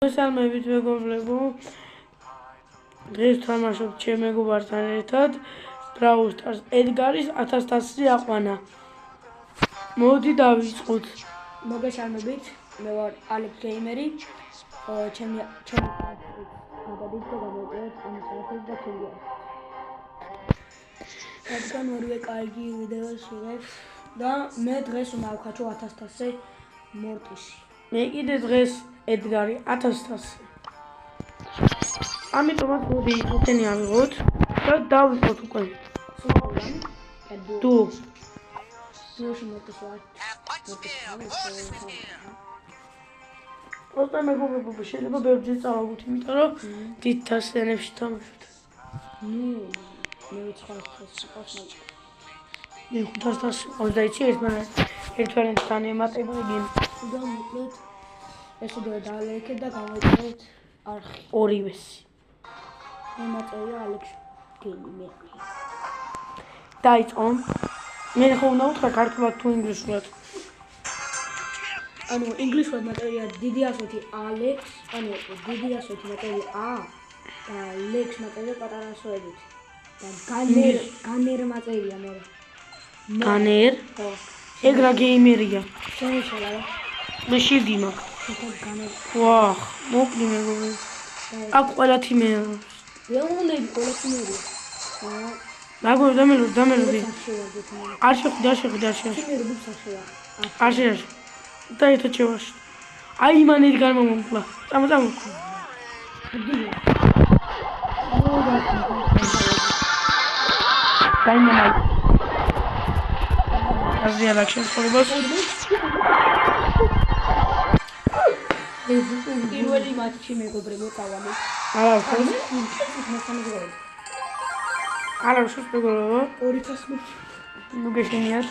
მოგესალმებით მეგობრებო, დღეს თამაშობთ ჩემ მეგობართან ერთად Brawl Stars ედგარის 1000 აყვანა. მოდი დავიწყოთ. მოგესალმებით, მე ვარ ალექს გეიმერი. ჩემი გადადით და გამოვიყვეთ ამ საათს და თუნდაც. რადგან ორივე კარგი ვიდეოს ვიღებ და მე დღეს უნდა ავქაჩო 1000 მორტისი. მე კიდე დღეს ედგარი 1000. ამიტომაც მოდი ისინი ავიღოთ და დავიწყოთ უკვე. თუ დუოში მორტისი ვარ. ოღონდ მეგობრებო, შეიძლება ბევრჯერ წავაგოთ, იმიტომ რომ დიდ თასიანებში თამაშობთ. მე ვიცხალხოს სიყავს მაგრამ. მე 500 ყავს და იცი ერთმანეთთან ემატებოდნენ. და მოკლედ ეს ვიდეო დაალექეთ და გამოვიყვეთ არხი. ორივეს. მე მაწერია ალექს გეიმერი. დაიწყო. მე ხო უნდა უთხრა ქართულად თუ ინგლისურად. ანუ ინგლისურად მატერია დიდი ასოთი ალექს, ანუ დიდი ასოთი მატერია ა და ლექს მატერია პატარა ასოებით. და განერ მატერია მე. განერ? ხო. ეგ რა გეიმერია? შემიშალა. მე შირდი მაქვს. განერ. ვაჰ, მოკლი მეგობრებო. აქ ყველა თიმე. ვეუნები ყველა თიმერია. მაგორი დამელოდი. არ შეხვდი. თიმერი ბუქსაშია. არ შეშ. და ერთად შევაშ. აი მან ედგარ მომკლა. წამო. დაიმამაი. აზია ლაქშენ ხორბას. პირველი მატჩი მეგობრებო წავალე. არა, ხო? არა, შუს მეგობრებო. 2000 ნუ გეშენიათ.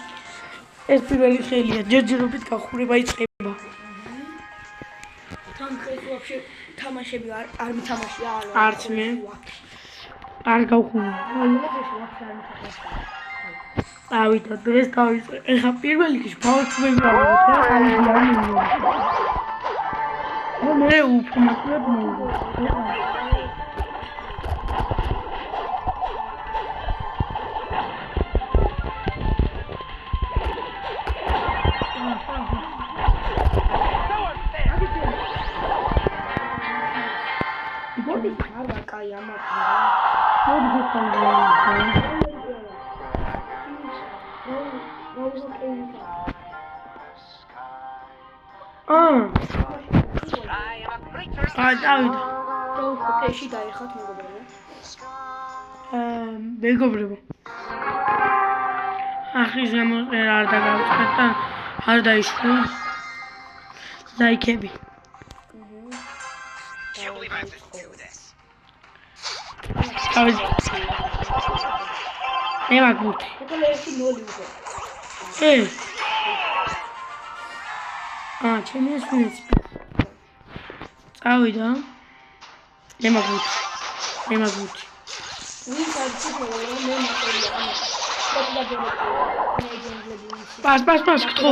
ეს პირველი ხელია, ჯერჯერობით გახურება იწყება. თან დღეს ვაფშე თამაშები არ მითამაშია არა. არც მე. არ გავხურე. ავიდა დღეს დავიწყე. ეხა პირველ რიგში ბავშვები ვიყავით, რა ხალხი არ მიიღო. მე უფრთხილად მოიგო. კაი ამათ. მოდი ხალხი. დავით. პროუხეში დაიხოთ მეგობრებო. ახლის გამოწერა არ დაგავიწყეთ და არ დაიშვა. ლაიქები. მე მაგუთი. ეკოლეში ნოლი უკვე. ჩემი ესმის. წავიდა. მე მაგუთი. ვინ არის მე მატერია. პას ხტო.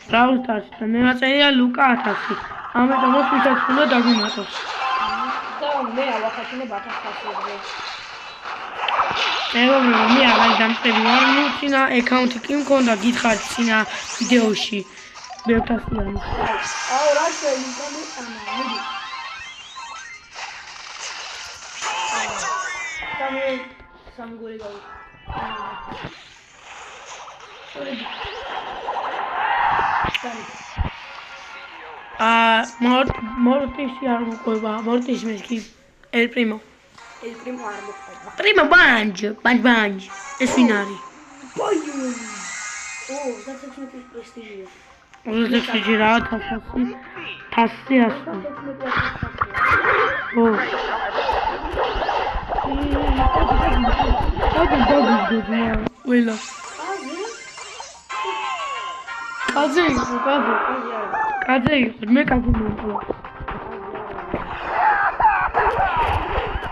Brawl Stars მე მაწერია ლუკა 1000. ამიტომაც ვისაც უნდა დაგვიმატოს. და მე ავახაჩინე 1000-ზე. მეგობრებო, მე აღარ დამწყები ვარ, ნუ წინა აკაუნტი კი მქონდა, გითხარით წინა ვიდეოში. ბევრთასიანი. აუ რა შეიძლება მოდი. სამი გოლი გავი. მორტისი არ მოყვება, მორტისი მე კი ელ პრიმო არ მოყვება. პრიმო ბანჯ. ეს ვინ არის? ბაიუ. და16 პრესტიჟია. 16 რა 1000. 1000. ო. ველა. კაძე იყო, მე კაძე მომწვა.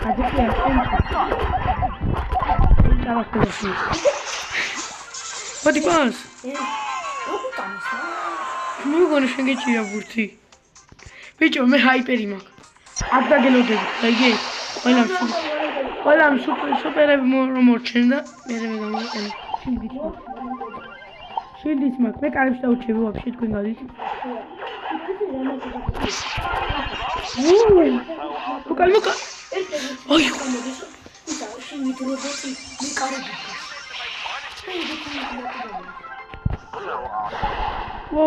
კაძე კი არ What do you want? მეგონი შენ გეჭირა ბურთი. ბიჭო, მე ჰაიპერი მაქვს. არ დაგელოდები, დაიგე? ყველამ სუპერები მომორჩენ და მე გამოვიყენე. შილდიც მაქვს, მე კარებს დავუჩები ვაფშე თქვენ გადით. მოკალ. ოი,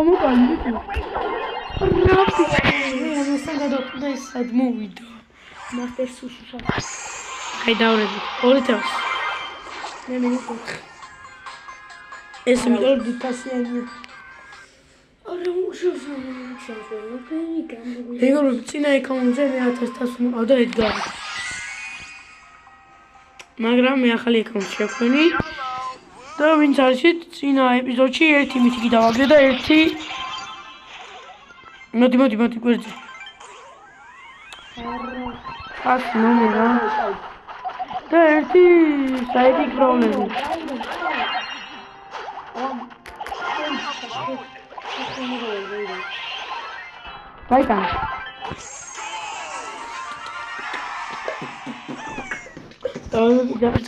მოკალი ბიჭო. ამასთან გადავყდა ეს სად მოვიდა. მასტერ სუშიშა. აი დავრებით. 2 თავს. მე მინუს 4. ეს მეტად დიტასიანია. არა უშავსო ფერი გამოვიდა. ეგრე წინა ეკაუნტზე მე 1000 თავს მიყავდა ედგარი. მაგრამ მე ახალი ეკაუნტი შევქმნი. და ვინც არის წინა ეპიზოდში ერთი მითიკი დავაგდე და ერთი მოდი გვერდზე. ას ნომერა. და ერთი საიტი პრობლემი. Baikam.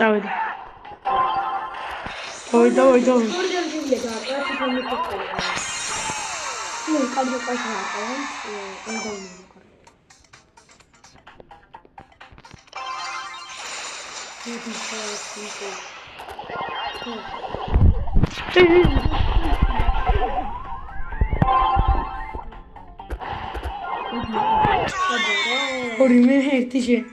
Давай. Orime hertişe.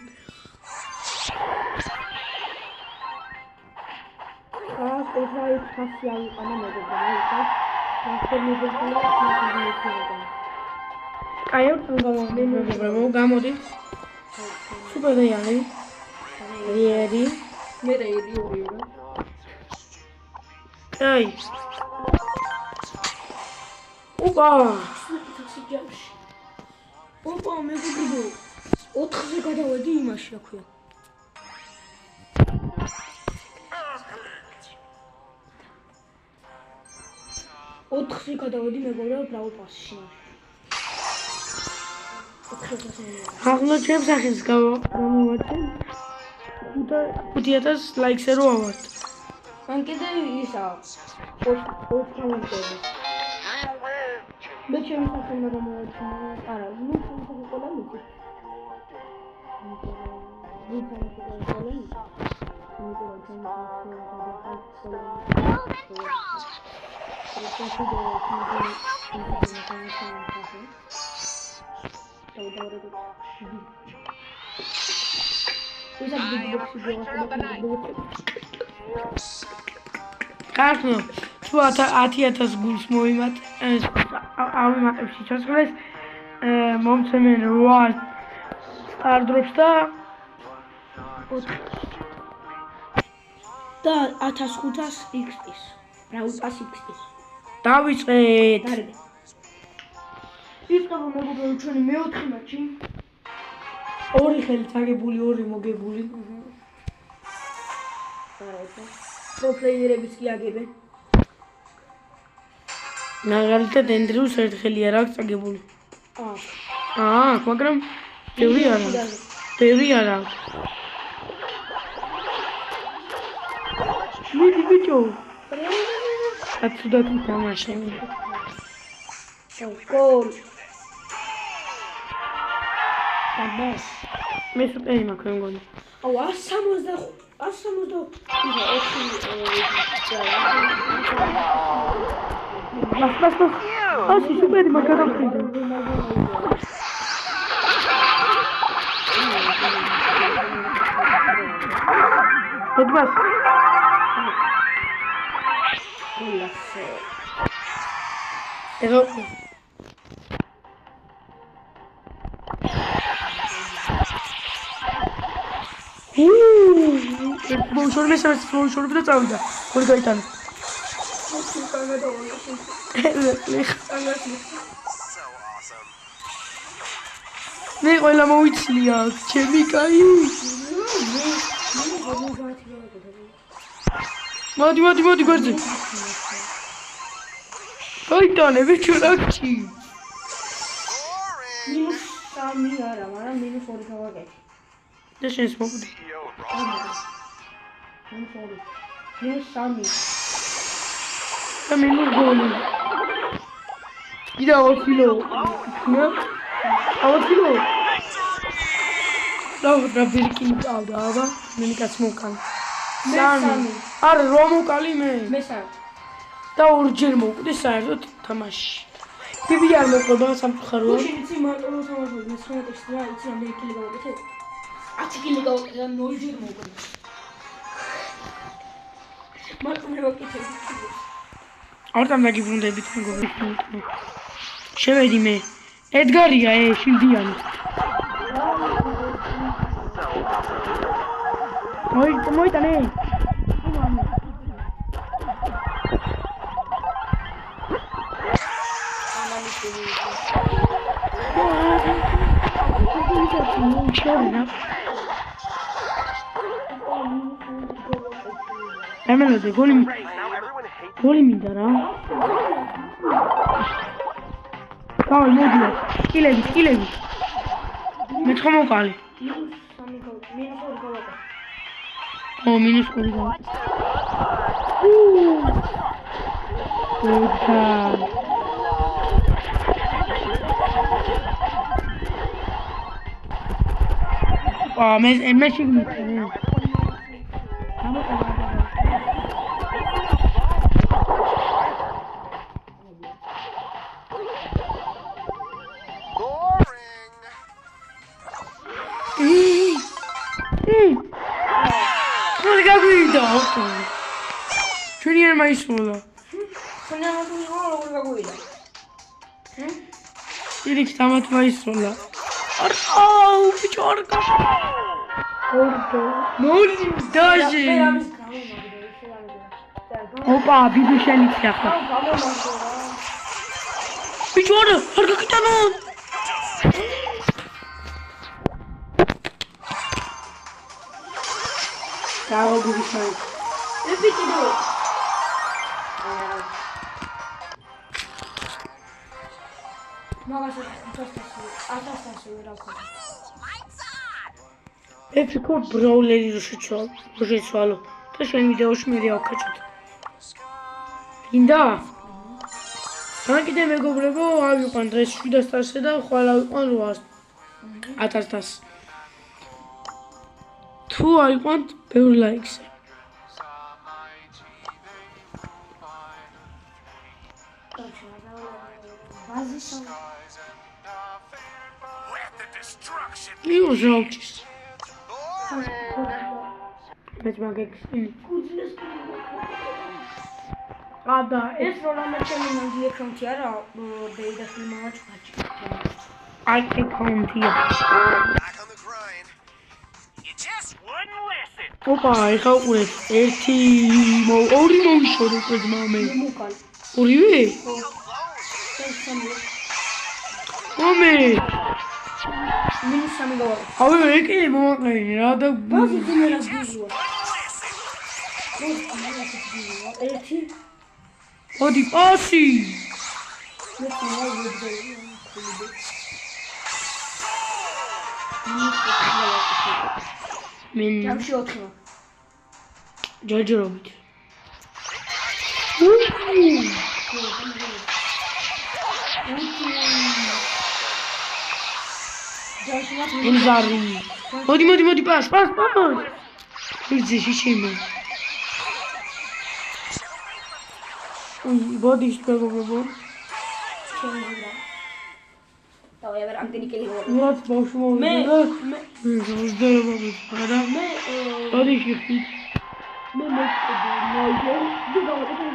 Gamodi. Super yani. Yeri. Nereye gidiyor? Ay. Opa. Opa, მე გიგო 4-ზე გადავედი იმაში, რა ქვია. ოთხზე გადავედი მეგობრებო ბრავл პასში. აღლოჩებს ახის გამოვაჩენ. 5000 ლაიქზე რო ავართ. მან კიდე ისა 4 კომენტები. მე ჩემი სახელმა გამოვაჩინა. არა, ნუ სამწუხაროდ ყველა მიწი. Კარგო, თუ 10000 გულს მოვიმატ, ავიმატებ სიცოცხლეს, მომცემენ 8 სტარდროპს და 1500 XP-ს. ბრავл პას XP-ს. დავიწყეთ. იწყებო მეგობრებო ჩვენი მეოთხე მატჩი. 2 ხელით აგებული, 2 მოგებული. პრო პლეიერებიც კი აგებენ. მაგალითად ენდრიუს ერთ ხელი არ აქვს აგებული. მაგრამ ბევრი არა. მიდი ბიჭო. აცუდად თამაში. გოლ. აბას. მე სუპერი მაქვს მე მგონი. 160. Bas. Asi süper makara koydum. Hadi bas. Evet. Şöyle bir tane. Koy kaytan. Ne qoyla მოვიცლია ჩემი კაი. მოდი გვერდზე. შოიტონები ჩურაკში. -3 არა, მაგრამ -2 გავაკეთე. და შენს მოკვდი. -3. და მინუს გოლი. კიდე 2 კილო. ნო? 2 კილო. და ბირკინი წავდა, აბა, მე კაც მოვკან. მე არა, რომ მოვკალი მე. მე-3. და ორჯერ მოვკვდი საერთოდ თამაში. ბიბი არ მოყვება სამწუხაროა. გუშინ იცი მარტო თამაშობ მე-19-ში რა იცი რამდენი კილი გავაკეთე? 10 კილი გავაკეთე და 0 ჯერ მოვკვდი. მარტო მე ვაკეთე. არ დამაგიბრუნდებით მეგობრებო. შევედი მე. ედგარია შილდიანი. მოიტანე. ემელოდი გოლი მინდა რა. გავა მოდია. კილები. მე ხომოკალი. -2 გავაკეთე. ო -2 გავაკეთე. მე შეგმიწევ. ხორი გაგვიდა ავტო. ჩვენი არ მაისულა. ხონა როგორ გაგვიდა? ირიქს ამათ მაისულა. აუ ბიჭო არ გა. ნოლი დაჟე. ოპა ბიბი შენი ხახა. ბიჭო არ გაკიტანო. დავა ბიბი შენი. ეპიკი დო. მაგას ათასასი რა ვქო. ეფიკო ბროულერი შეცვალო და შენ ვიდეოში მე დავკაჭოთ. გინდა? თან კიდე მეგობრებო, ავიყვან დღეს 700-ზე და ხვალ ავიყვან 800-1000. თუ აიყვანთ ბევრი ლაიქზე. იუჟავჭის. მეც მაგექსინი. ადა ეს როლამე ჩემი ნამდვილი აკაუნტი არა, ბეიდასი მამაჩხაჭი. აი აკაუნტია. ოპა, ეხა უყურეთ. 2 მოვიშორე ძმა მე. ორივე? ომე. -3 გავაკეთე. ავე ეკი მომაყენი რა და ბაზი ძმერას გიზუა. ერთი ოდი პასი. მენ ჯამში 4. ჯაჯრობით. ემზარი. მოდი პას. ვიძი შიშიმო. ბოდი შეგობებო. დავი აბა ამდენი კილი გავაკეთე. რაც ბავშვი მოვიდა. მე ზუსტად არა. მე ბოდი შეხი. მე მოიძე. დუ გავაკეთე.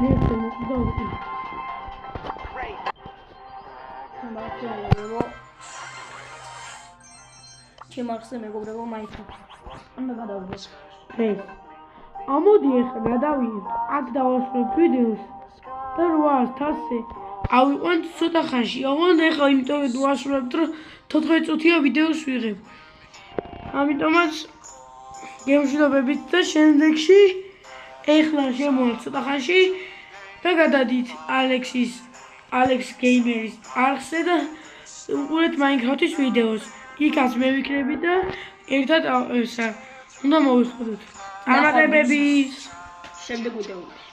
მე დავაკეთე. ჩემარხზე მეგობრებო მაიცა. ამდა გადავიდე. ეს. ამოდი ახლა გადავიდე. აქ დავასრულებ ვიდეოს. და 800-ზე ავიყვანთ ცოტა ხანში. ავან ახლა იმიტომ ვასრულებთ რომ 14 წუთია ვიდეოს ვიღებ. ამიტომაც გემშვიდობებით და შემდეგში ახლა შემოვალ ცოტა ხანში და გადადით Alex Gamer-ის არხზე და უყურეთ Minecraft-ის ვიდეოს. იქაც მე ვიქნები და ერთად ესა უნდა მოვიხოდოთ. წარმატებები. შემდეგ ვიდეოში.